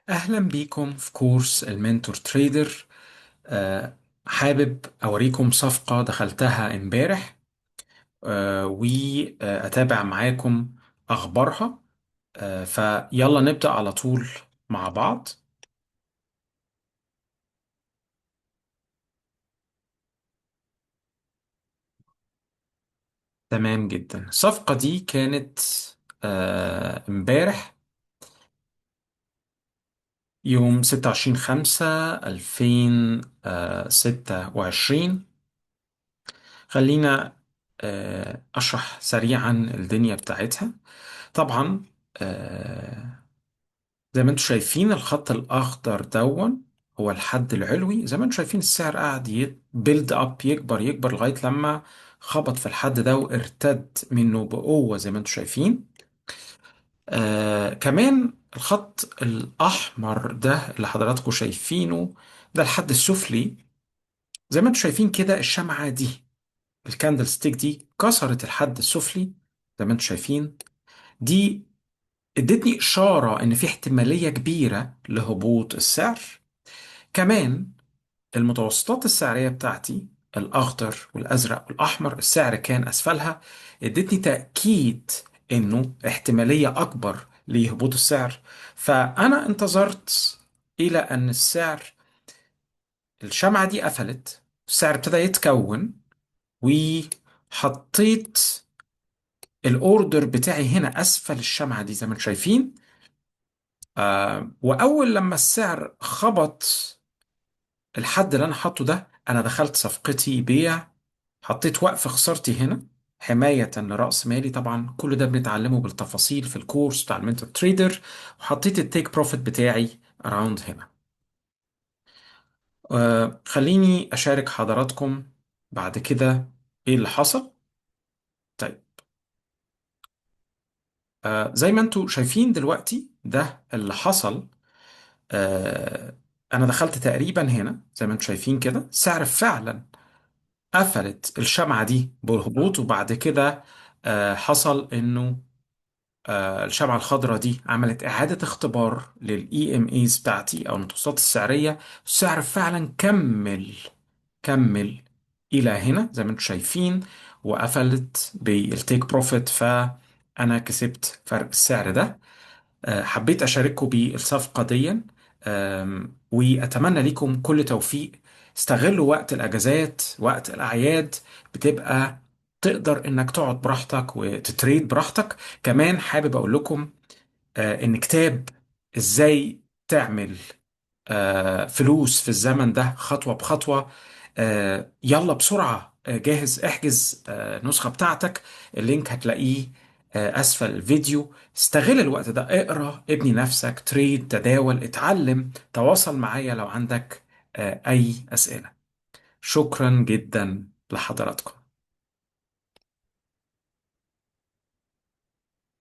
أهلا بيكم في كورس المنتور تريدر. حابب أوريكم صفقة دخلتها امبارح، وأتابع معاكم أخبارها. فيلا نبدأ على طول مع بعض. تمام جدا. الصفقة دي كانت امبارح يوم 26/5/2026. خلينا أشرح سريعا الدنيا بتاعتها. طبعا زي ما انتم شايفين الخط الأخضر دون هو الحد العلوي. زي ما انتم شايفين السعر قاعد بيلد اب، يكبر يكبر لغاية لما خبط في الحد ده وارتد منه بقوة زي ما انتم شايفين. كمان الخط الأحمر ده اللي حضراتكم شايفينه ده الحد السفلي. زي ما انتم شايفين كده الشمعة دي، الكاندل ستيك دي كسرت الحد السفلي. زي ما انتم شايفين دي ادتني إشارة إن في احتمالية كبيرة لهبوط السعر. كمان المتوسطات السعرية بتاعتي الأخضر والأزرق والأحمر السعر كان أسفلها، ادتني تأكيد إنه احتمالية أكبر لهبوط السعر. فأنا انتظرت إلى أن الشمعة دي قفلت، السعر ابتدى يتكون، وحطيت الأوردر بتاعي هنا أسفل الشمعة دي زي ما انتم شايفين. وأول لما السعر خبط الحد اللي أنا حاطه ده، أنا دخلت صفقتي بيع، حطيت وقف خسارتي هنا حماية لرأس مالي. طبعا كل ده بنتعلمه بالتفاصيل في الكورس بتاع المنتور تريدر. وحطيت التيك بروفيت بتاعي اراوند هنا. خليني أشارك حضراتكم بعد كده إيه اللي حصل. طيب، زي ما انتم شايفين دلوقتي ده اللي حصل. أنا دخلت تقريبا هنا زي ما انتم شايفين كده، السعر فعلا قفلت الشمعة دي بهبوط، وبعد كده حصل انه الشمعة الخضراء دي عملت إعادة اختبار للإي ام ايز بتاعتي أو المتوسطات السعرية. السعر فعلا كمل إلى هنا زي ما انتم شايفين، وقفلت بالتيك بروفيت، فأنا كسبت فرق السعر ده. حبيت أشارككم بالصفقة دي. وأتمنى لكم كل توفيق. استغلوا وقت الأجازات، وقت الأعياد، بتبقى تقدر إنك تقعد براحتك وتتريد براحتك. كمان حابب أقول لكم إن كتاب إزاي تعمل فلوس في الزمن ده خطوة بخطوة. يلا بسرعة، جاهز، احجز نسخة بتاعتك. اللينك هتلاقيه أسفل الفيديو. استغل الوقت ده، اقرأ، ابني نفسك، تريد، تداول، اتعلم، تواصل معايا لو عندك أي أسئلة. شكرا جدا لحضراتكم.